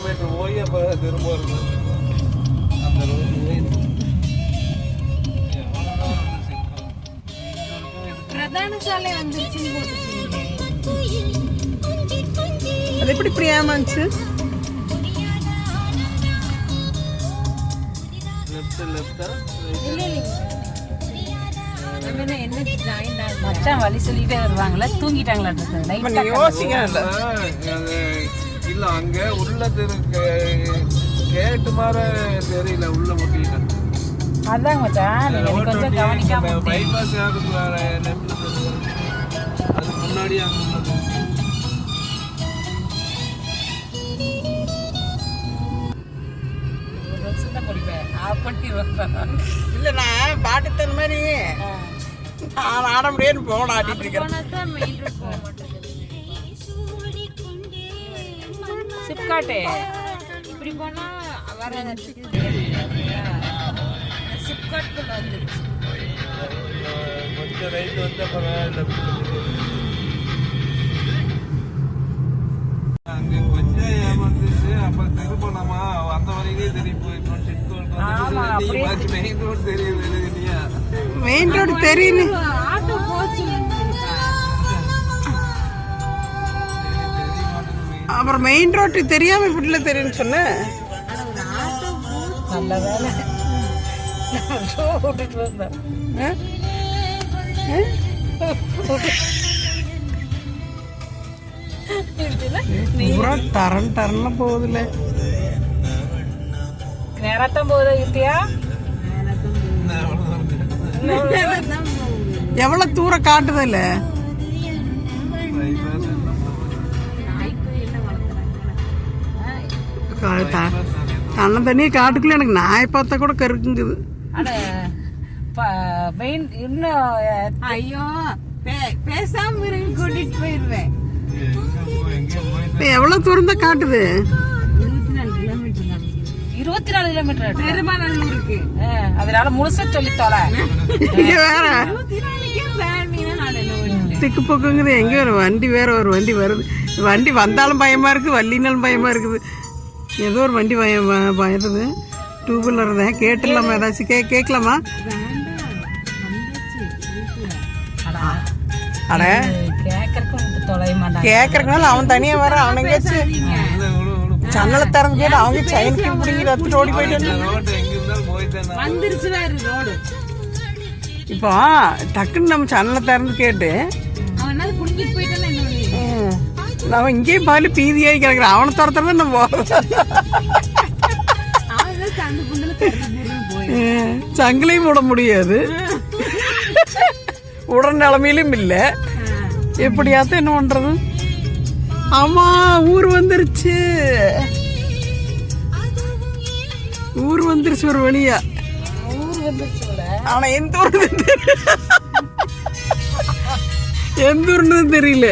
Kilometre போய் அப்போ திரும்ப இருக்கும் அந்த ரோடு போய் பிரதான சாலை வந்துருச்சுன்னு போட்டுச்சுங்க. அது எப்படி இப்படி ஏமாந்துச்சு? மச்சான் வழி சொல்லிட்டே வருவாங்களா, தூங்கிட்டாங்களா? இல்ல அங்க உள்ள கேட்டு மாற தெரியல உள்ள முட்டிங்க. அதான் மச்சான் கொஞ்சம் கவனிக்காம பைபாஸ் அதுக்கு முன்னாடி அங்க இல்ல நான் பாட்டுத்தன மாதிரி நான் ஆட முடியாது போன ஆடிட்டு இருக்கேன். சிப்காட்டு இப்படி போனா வர சிப்காட்டுக்குள்ள வந்துருச்சு. கொஞ்சம் ரைட் வந்து அங்க கொஞ்சம் ஏமாந்துச்சு. அப்ப திருப்பணமா அந்த வரைக்கும் தெரியும் போயிட்டோம். மெயின் ரோடு தெரியுது இல்லையா? மெயின் ரோடு தெரியுது. ஆட்டோ போச்சு. அப்புறம் மெயின் ரோட்டு தெரியாம இப்படில தெரியும்னு சொன்ன. நல்ல வேலை விட்டுட்டு வந்தேன். டரன் டரன்ல போகுதுல. நேரத்தான் போகுது இத்தியா. எவ்வளவு தூரம் காட்டுது இல்ல? தன்னை தண்ணியை காட்டுக்குள்ள எனக்கு நாய் பார்த்தா கூட கருக்குங்குது. இன்னும் ஐயோ பேசாம கூட்டிட்டு போயிருவேன். எவ்வளவு தூரம் தான் காட்டுது? 24 கிலோமீட்டர் பெருமாநல்லூருக்கு. அதனால முழுசா சொல்லித்தோல. வேற திக்கு பக்குங்குது. எங்க ஒரு வண்டி வேற ஒரு வண்டி வருது. வண்டி வந்தாலும் பயமா இருக்கு, வள்ளினாலும் பயமா இருக்குது. ஏதோ ஒரு வண்டி பயருது. டூ வீலர் தான். கேட்டுலாமா? ஏதாச்சும் கேட்கலாமா? அட கேட்கறதுனால அவன் தனியா வர. அவன் எங்கேயாச்சும் சன்னலை திறந்து கேட்டு அவங்க சைனுக்கு பிடிங்கிட்டு எடுத்துட்டு ஓடி போயிட்டு இப்போ டக்குன்னு நம்ம சன்னலை திறந்து கேட்டு நம்ம இங்கேயும் பாலு பீதியாகி கிடக்குறேன். அவனை துரத்துறத நம்ம சங்கிலையும் விட முடியாது. உடல் நிலைமையிலும் இல்லை. எப்படியாச்சும் என்ன பண்றது? ஆமா ஊர் வந்துருச்சு. ஊர் வந்துருச்சு ஒரு வழியா. ஆனா எந்த ஊர்னு தெரியல.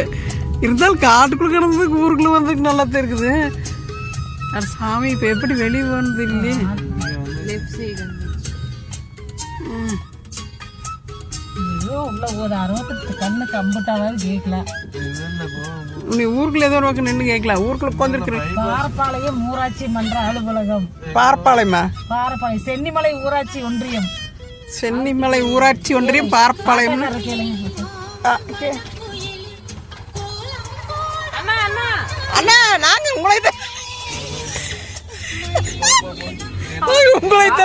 இருந்தாலும் காட்டுக்குள்ள கிடந்ததுக்கு ஊருக்குள்ள வந்ததுக்கு நல்லா இருக்குது. சாமி இப்ப எப்படி வெளியே போனது இல்லையே. உள்ள போது 60 கண்ணுக்கு அம்பட்டாவது கேட்கலாம். நீ ஊருக்குள்ள ஏதோ ஒரு நின்று கேட்கலாம். ஊருக்குள்ள உட்காந்துருக்கிறேன். பாரப்பாளையம் ஊராட்சி மன்ற அலுவலகம். பாரப்பாளையமா? பாரப்பாளையம் சென்னிமலை ஊராட்சி ஒன்றியம். சென்னிமலை ஊராட்சி ஒன்றியம் பாரப்பாளையம். அண்ணா நாங்க உங்களைத்தான்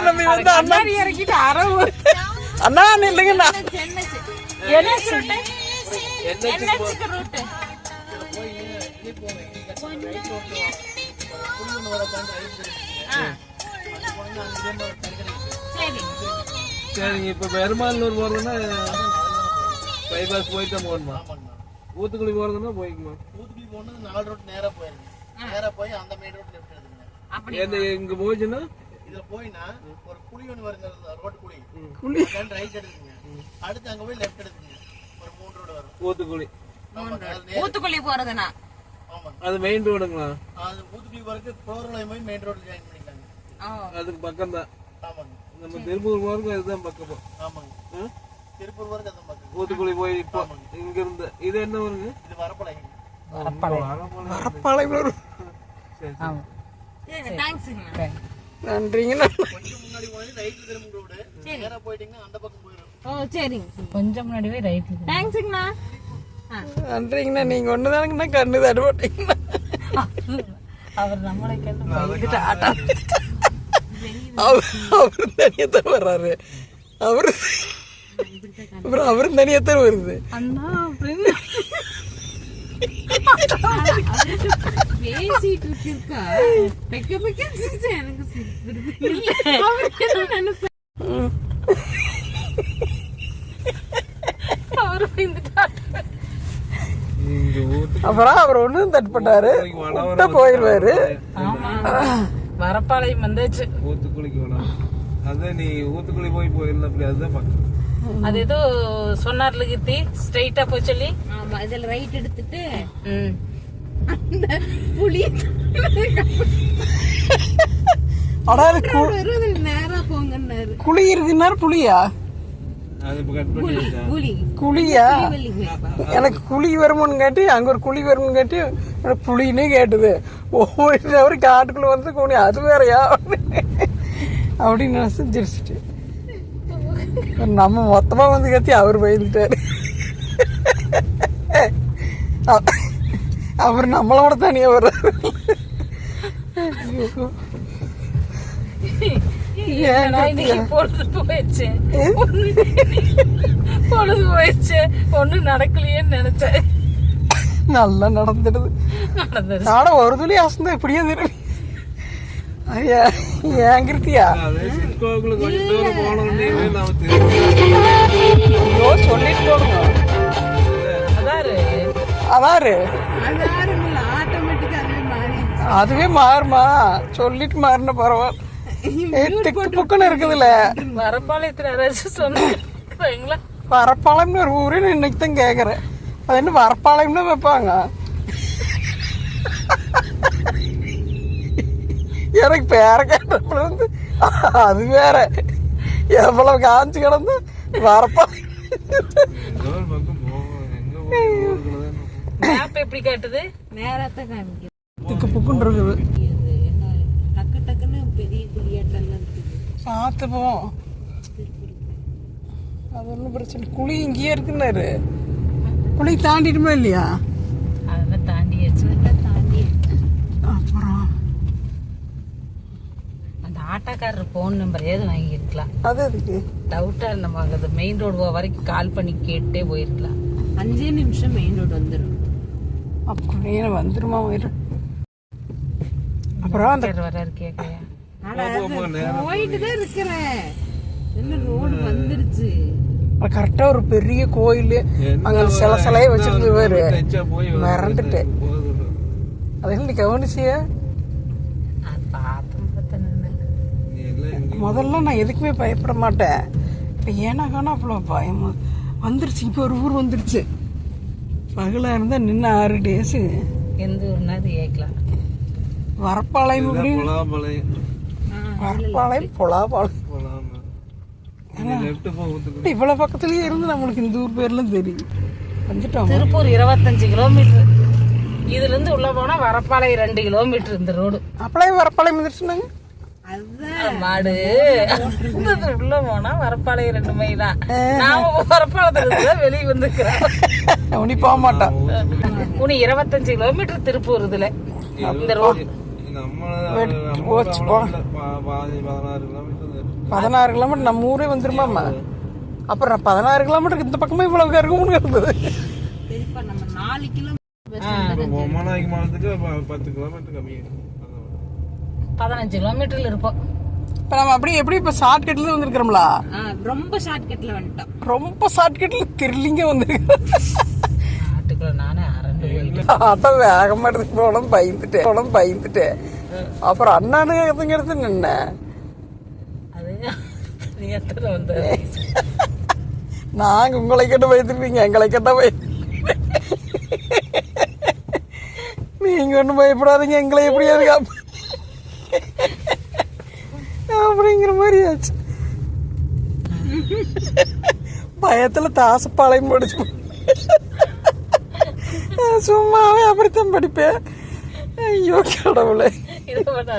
நம்பி வந்து அண்ணா இறக்கிட்டு அரவு. அண்ணா இல்லைங்கண்ணா. சரிங்க. இப்ப பெருமாநல்லூர் போறதுன்னா பைபாஸ் போயிட்டு போகணுமா? ஊத்துக்குழி போறதுன்னா போய்க்குமா? ஊத்துக்குழி போனது 4 ரோட் நேரா போயிருங்க. நேரா போய் அந்த மெயின் ரோட் லெஃப்ட் எடுத்துங்க. இங்க போச்சுன்னா இதுல போயினா ஒரு குழி ஒன்று வருங்க. ரோட் குழி ரைட் எடுத்துங்க. அடுத்து அங்க போய் லெஃப்ட் எடுத்துங்க. ஒரு 3 ரோடு வரும். ஊத்துக்குழி. ஊத்துக்குழி போறதுனா அது மெயின் ரோடுங்களா? அது ஊத்துக்குழி வரைக்கும் போறவங்க போய் மெயின் ரோட்ல ஜாயின் பண்ணிட்டாங்க. அதுக்கு பக்கம் தான். ஆமாங்க. நம்ம திருப்பூர் போறதுக்கு அதுதான் பக்கம். ஆமாங்க. திருப்பூர் வரைக்கும் அதுதான் பக்கம். ஊத்துக்குழி போய் இப்போ இங்க இருந்து இது என்ன வருங்க? இது வரப்பாளையம். வரப்பாளையம். தேங்க்ஸுங்கண்ணா. நன்றிங்கண்ணா. கொஞ்சம் முன்னாடி போய் ரைட்ல திரும்ப ரோடு நேரா போயிட்டீங்கன்னா அந்த பக்கம் போயிடும். ஓ சரிங்க. கொஞ்சம் முன்னாடியே ரைட். தேங்க்ஸுங்கண்ணா. நன்றிங்கண்ணா. நீங்க ஒண்ணுதானுங்கண்ணா கண்ணு தடுமாட்டீங்கண்ணா. அவர் நம்மளை கேட்டு பயந்துட்டு ஆட்டா அவரு தனியத்தான் வர்றாரு. அப்புறம் அவரும் தனியத்தான் வருது. அண்ணா அப்படின்னு பேசிட்டு இருக்கா. பெக்க பெக்க சிரிச்சா எனக்கு அவரு அப்புறம் அவர் ஒண்ணும் தட்டுப்பட்டாரு போயிருவாரு. வரப்பாளையம் வந்தாச்சு. ஊத்துக்குளிக்கு வேணாம். அதான் நீ ஊத்துக்குளி போயிருந்த அப்படி அதுதான் பார்க்க. அது ஏதோ சொன்னார்ல கீர்த்தி ஸ்ட்ரைட்டா போய் சொல்லி. ஆமா இதுல ரைட் எடுத்துட்டு அந்த புலி நேரா போங்கன்னாரு. குழி இருக்குன்னாரு. புளியா? அது இப்ப கட் பண்ணி குழியா? எனக்கு குழி வருமானு கேட்டு அங்க ஒரு குழி வரும்னு கேட்டு புளின்னே கேட்டுது. ஒவ்வொரு காட்டுக்குள்ள வந்து கூணி அது வேறையா அப்படின்னு நினைச்சு சிரிச்சிட்டு நம்ம மொத்தமா வந்து கத்தி அவர் பயந்துட்டாரு. அவர் நம்மளோட தனியா வர்றாரு. பொழுது நடக்கலையேன்னு நினைச்சேன். நல்லா நடந்துடுது. நாட ஒரு துளி அசந்தா இப்படியே திரும்பி ஏங்கிருத்தியா சிற்கோக்குள்ள கொஞ்சம் தூரம் போனோடனே நான் சொல்லிட்டு போடுங்க. அதாரு அதுவே மாறுமா? சொல்லிட்டு மாறின பரவாயில்ல. திக்கு புக்குன்னு இருக்குதுல்ல. வரப்பாளையத்துல யாராச்சும் சொன்னீங்களா? வரப்பாளையம்னு ஒரு ஊரே இன்னைக்கு தான் கேக்குறேன். அது என்ன வரப்பாளையம்னு வைப்பாங்க? எனக்கு பேர கேட்டப்ப வந்து அது வேற எவ்வளவு காஞ்சி கிடந்து வரப்பாளையம். மேப் எப்படி காட்டுது? நேரத்தை காமிக்குது. திக்கு புக்குன்னு இருக்குது. டக்கு டக்குன்னு பெரிய குழியாட்டெல்லாம் இருக்குது. பார்த்து போவோம். அது ஒன்றும் பிரச்சனை. குழி இங்கேயே இருக்குன்னாரு. குழி தாண்டிடுமா இல்லையா? அதெல்லாம் தாண்டியாச்சு. அப்புறம் அந்த ஆட்டோக்காரர் ஃபோன் நம்பர் ஏது வாங்கியிருக்கலாம். அது அதுக்கு டவுட்டா நம்ம அது மெயின் ரோடு வரைக்கும் கால் பண்ணி கேட்டே போயிருக்கலாம். 5 நிமிஷம் மெயின் ரோடு வந்துடும். அப்படியே வந்துருமா போயிடும். அப்புறம் அந்த வர்றாரு கேட்கலையா? போயிட்டு தான் இருக்கிறேன். என்ன ரோடு வந்துருச்சு. கரெக்டா ஒரு பெரிய கோயில் அங்க சில சிலையை வச்சிருந்துருவாரு. மறந்துட்டு அது நீ கவனிச்சிய? முதல்ல நான் எதுக்குமே பயப்பட மாட்டேன். இப்போ ஏன்னா காணா அவ்வளோ பயம் வந்துருச்சு. இப்போ ஒரு ஊர் வந்துருச்சு. பகலா இருந்தா நின்று 6 டேஸ். எந்த ஊர்னா அது கேட்கலாம். வரப்பாளையம் வரப்பாளையம் பொலாபாளையம் இவ்வளவு பக்கத்துலயே இருந்து நம்மளுக்கு இந்த ஊர் பேர்லாம் தெரியும். வந்துட்டோம். திருப்பூர் 25 கிலோமீட்டர். இதுல இருந்து உள்ள போனா வரப்பாளையம் 2 கிலோமீட்டர் இந்த ரோடு. அப்பளையும் வரப்பாளையம் வந்துருச்சுனாங்க. மாடு உள்ள போனா வரப்பாளையம் 2 மைல் தான். நாம வரப்பாளையத்துல வெளியே வந்துக்கிறோம். உனி போக மாட்டான். உனி 25 கிலோமீட்டர் திருப்பூர் இதுல இந்த ரோடு. 16 கிலோமீட்டர் நம்ம ஊரே வந்துருமாமா. அப்புறம் 16 கிலோமீட்டருக்கு இந்த பக்கமே இவ்வளவு இருக்கும்னு இருந்தது. நம்ம 4 கிலோமீட்டர் 15 கிலோமீட்டர்ல இருப்போம். இப்ப நம்ம அப்படியே எப்படி இப்ப ஷார்ட்கட்ல வந்திருக்கிறோம்ல. ரொம்ப ஷார்ட்கட்ல வந்துட்டோம். ரொம்ப ஷார்ட்கட்ல திருலிங்க வந்திருக்கு. நாட்டுக்குள்ள நானே அரண்டு போயிட்டேன். அதான் வேகமா எடுத்து பயந்துட்டேன். அப்புறம் அண்ணானு எடுத்து நின்ன. அது நீ எத்தனை வந்த? நாங்க உங்களை கேட்டு பயந்துருப்பீங்க, எங்களை கேட்டா நீங்க ஒன்றும் பயப்படாதீங்க, எங்களை எப்படியாவது அப்படிங்கிற மாதிரி ஆச்சு. பயத்துல தாசப்பாளையம் படிச்சு சும்மாவே அப்படித்தான் படிப்பேன். ஐயோ கடவுளே. இதோட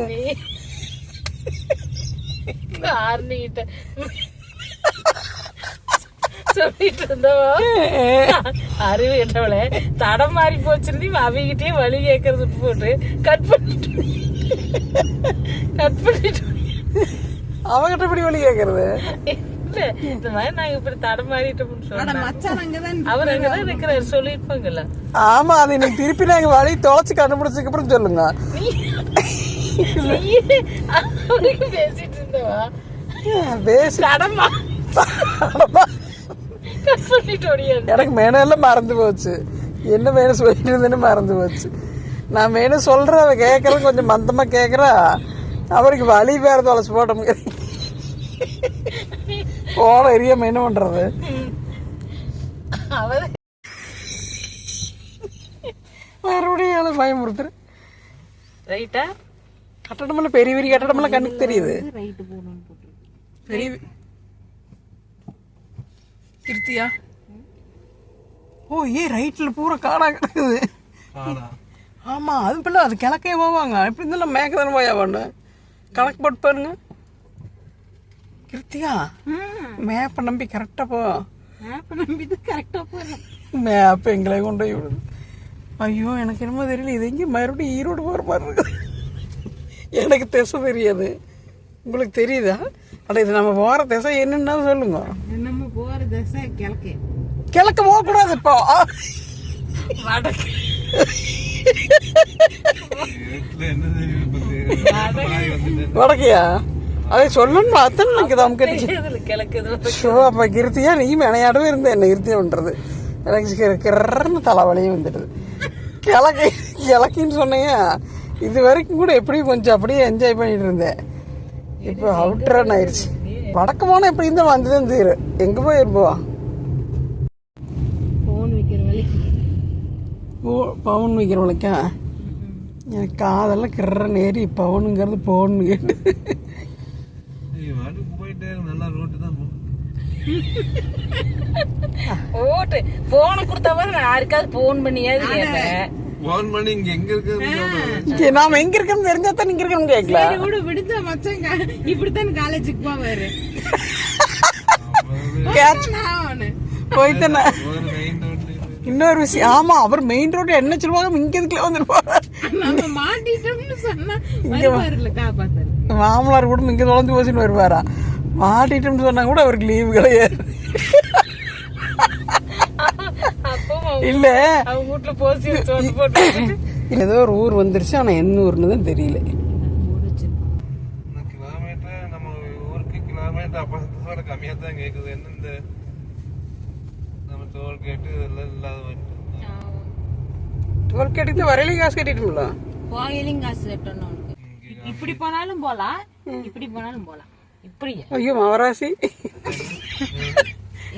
நீ ஆர்னிகிட்ட சொல்லிட்டு இருந்தவா அறிவு கேட்டவளே தடம் மாறி போச்சிருந்தி அவிகிட்டே வழி கேட்கறது போட்டு கட் பண்ணிட்டு அவகிட்ட இப்படி வழி கேட்கறது இல்ல இந்த மாதிரி நாங்க இப்படி தடம் மாறிட்டோம்னு சொன்னா மச்சான் அங்கதான் அவர் அங்கதான் இருக்கிறாரு சொல்லிருப்பாங்கல்ல. ஆமா அது நீங்க திருப்பி நாங்க வழி தொலைச்சு கண்டுபிடிச்சதுக்கு அப்புறம் சொல்லுங்க. அவருக்கு பேசிட்டு இருந்தவா கடமா எனக்கு மேனெல்லாம் மறந்து போச்சு. என்ன மேனு சொல்லிட்டு இருந்தேன்னு மறந்து போச்சு. நான் மேனு சொல்றேன், அவ கேட்கறது கொஞ்சம் மந்தமா கேட்கறா. அவருக்கு வழி வேற தொலைச்சு போட்டோம். போன எரியாம என்ன பண்றது? மறுபடியும் பயமுறுத்துரு. ரைட்டா கட்டடமெல்லாம் பெரிய பெரிய கட்டடமெல்லாம் கண்ணுக்கு தெரியுது. பெரிய கிருத்தியா ஓ ரைட்ல பூரா காடா கிடக்குது. ஆமா அது பிள்ளை அது கிழக்கே போவாங்க. இப்படி இருந்தாலும் மேக்க தானே போயா பண்ணு கணக்கு போட்டு பாருங்க. கிருத்தியா மேப்பை நம்பி கரெக்டா போ. மேப்பை நம்பி கரெக்டா போறேன். மேப்பை எங்களை கொண்டு போய் விடுது. ஐயோ எனக்கு என்னமோ தெரியல. இது எங்கேயும் மறுபடியும் ஈரோடு போகிற மாதிரி இருக்குது. எனக்கு திசை தெரியாது. உங்களுக்கு தெரியுதா? அட இது நம்ம போகிற திசை என்னன்னா சொல்லுங்க. நம்ம போற திசை கிழக்கு. கிழக்கு போகக்கூடாது. இப்போ வடக்கையா அதை சொல்லணும். அத்தனை எனக்கு தம் கட்டிச்சு. அப்போ கிருத்தியா நீ விளையாடவே இருந்த என்ன கிருத்தியா பண்ணுறது எனக்கு கிரன்னு தலைவலியும் வந்துடுது. கிழக்கின்னு சொன்னீங்க. இது வரைக்கும் கூட எப்படி கொஞ்சம் அப்படியே என்ஜாய் பண்ணிட்டு இருந்தேன். இப்போ அவுட்ரன் ஆயிடுச்சு. வடக்கு போனால் எப்படி இருந்தால் வந்துதான் தீரு. எங்கே போயிருப்போம்? பவுன் வைக்கிற விளக்கா? எனக்கு காதெல்லாம் கிரன்னு ஏறி பவுனுங்கிறது பவுன்னு கேட்டு போயிட்டே நல்லா ரோட்டு தான் ஓட்டு போன கொடுத்தா நான் யாருக்காவது போன் பண்ணியாவது கேட்பேன். போன் பண்ணி இங்க எங்க இருக்கு நாம எங்க இருக்கணும் தெரிஞ்சா தான் நீங்க இருக்கணும் கேட்கல. விடுத்த மச்சாங்க இப்படித்தான் காலேஜுக்கு போவாரு. போய்த்தானே இன்னொரு விஷயம். ஆமா அவர் மெயின் ரோடு என்ன சொல்லுவாங்க இங்க இதுக்குள்ள வந்துருப்பாரு. மாட்டிட்டோம்னு சொன்னா காப்பாத்தாரு. மாமனார் கூட இங்க தொலைஞ்சு போச்சுன்னு வருவாரா? மாட்டிட்டோம்னு சொன்னா கூட அவருக்கு லீவு கிடையாது. இல்ல அவங்க வீட்டுல போசி ஏதோ ஒரு ஊர் வந்துருச்சு. ஆனா என்ன ஊர்னு தான் தெரியல. கிலோமீட்டர் நம்ம ஊருக்கு கிலோமீட்டர் அப்போட கம்மியா தான் கேக்குது. என்ன இந்த நம்ம டோல் கேட்டு இதெல்லாம் இல்லாத டோல் கேட்டு வரையில காசு கட்டிட்டோம்ல. கோயிலையும் காசு கட்டணும். இப்படி போனாலும் போலாம், இப்படி போனாலும் போலாம். இப்படி ஐயோ மவராசி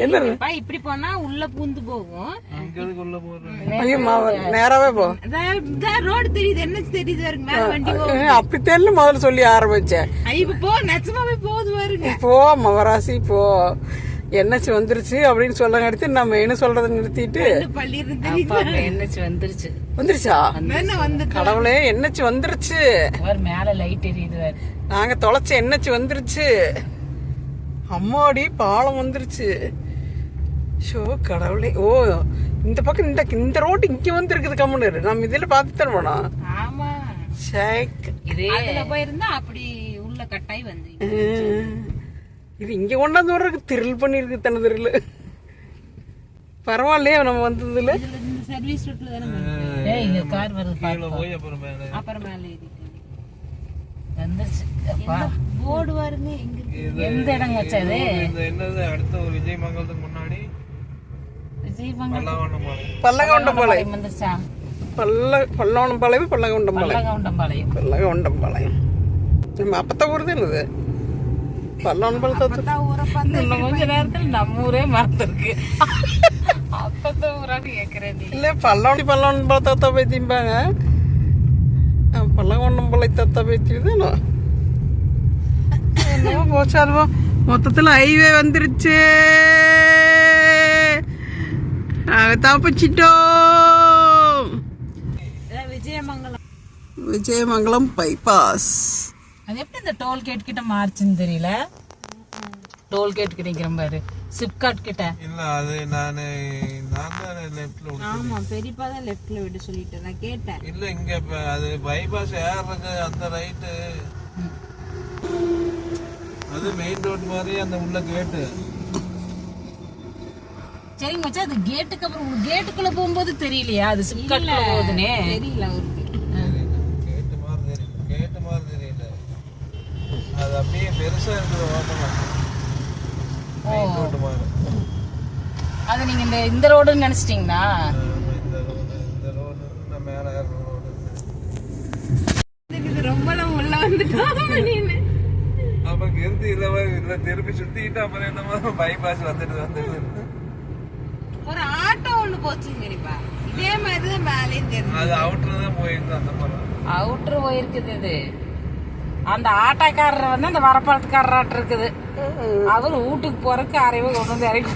என்ன இப்படி போனா உள்ள பூந்து போகும். ஐயோ நேராவே போ. ரோடு தெரியுது, என்ன தெரியுது மேல வண்டி போகும். அப்படி தெரியல முதல்ல சொல்லி ஆரம்பிச்சேன். இப்ப போ நச்சமாவே போகுது பாருங்க. போ மவராசி போ. என்எச் வந்துருச்சு அப்படின்னு சொல்ல எடுத்து நம்ம என்ன சொல்றத நிறுத்திட்டு பள்ளி என்எச் வந்துருச்சு. வந்துருச்சா? கடவுளே என்எச் வந்துருச்சு. மேல லைட் எரியுது. நாங்க தொலைச்ச என்எச் வந்துருச்சு. அம்மாடி பாலம் வந்துருச்சு. ஷோ கடவுளே. ஓ இந்த பக்கம் இந்த ரோடு இங்க வந்து இருக்குது. கம்முன்னு நம்ம இதுல பார்த்து தான் போனோம். ஆமா இதே போயிருந்தா அப்படி உள்ள கட்டாய் வந்து இது இங்க கொண்டாந்து வர்றதுக்கு திரில் பண்ணிருக்கு. தன திரில் பரவாயில்லையே நம்ம வந்ததுல. சர்வீஸ் ரூட்ல தானே இங்க கார் வருது. போய் அப்புறம் மேல ஏறி வந்துருச்சு. போர்டு வருங்க. எந்த இடம் வச்சது? என்னது அடுத்த ஒரு விஜயமங்கலத்துக்கு முன்னாடி பல்லகவுண்டம்பாளையம் வந்துருச்சா? பல்லவனம்பாளையம் பல்லகவுண்டம்பாளையம். பல்லகவுண்டம்பாளையம் நம்ம அப்பத்தான் ஊர் தான் இது. பல்லவனம்பாளையம் கொஞ்ச நேரத்துல நம்ம ஊரே மறந்துருக்கு. அப்பத்தான் ஊரான்னு கேக்குறேன். இல்ல பல்லவனம்பாளையத்தை போய் திம்பாங்க. பல்லவனம்பாளையத்தை போய் தின்னு போச்சாருவோ. மொத்தத்துல ஹைவே வந்துருச்சு. தப்பிச்சிட்டோம். விஜயமங்கலம் பைபாஸ். அது எப்படி இந்த டோல்கேட் கிட்ட மார்ச்சுன்னு தெரியல. டோல்கேட் கிடைக்கிற பாரு, சிப்காட் கிட்ட. இல்ல அது நான் தான் லெஃப்ட்ல விடுறேன். ஆமா பெரியப்பா தான் லெஃப்ட்ல விட சொல்லிட்டு நான் கேட்டேன். இல்ல இங்க அது பைபாஸ் ஏறுறதுக்கு அந்த ரைட்டு, அது மெயின் ரோட் மாதிரி அந்த உள்ள கேட்டு. சரி மச்சான், அது கேட்டுக்கு அப்புறம் கேட்டுக்குள்ள போகும்போது தெரியலையா அது சிப்காட் போகுதுன்னே? தெரியல அவருக்கு. கேட்டு மாதிரி தெரியல, கேட்டு மாதிரி தெரியல, அது அப்படியே பெருசா இருக்குது ஓட்டமா மெயின் ரோட் மாதிரி. அது நீங்க இந்த ரோடுன்னு நினைச்சிட்டீங்களா? இந்த ரோடு நான் மேல ஏறுற ரோடு. இது ரொம்ப நம்ம உள்ள வந்துட்டோம். அப்ப கிருத்தி இல்ல திருப்பி சுத்திட்டு அப்புறம் என்னமா பைபாஸ் வந்துட்டு ஒரு ஆட்டோ ஒண்ணு போச்சுங்க பெரியப்பா. இதே மாதிரி தான் மேலேயும் தெரியும். அது அவுட்டர் தான் போயிருக்கு. அந்த மாதிரி அவுட்டர் போயிருக்குது இது. அந்த ஆட்டோக்காரர் வந்து அந்த வரப்பாளத்துக்காரராட்டு இருக்குது. அவர் வீட்டுக்கு போறதுக்கு அரைவே கொண்டு வந்து இறக்கி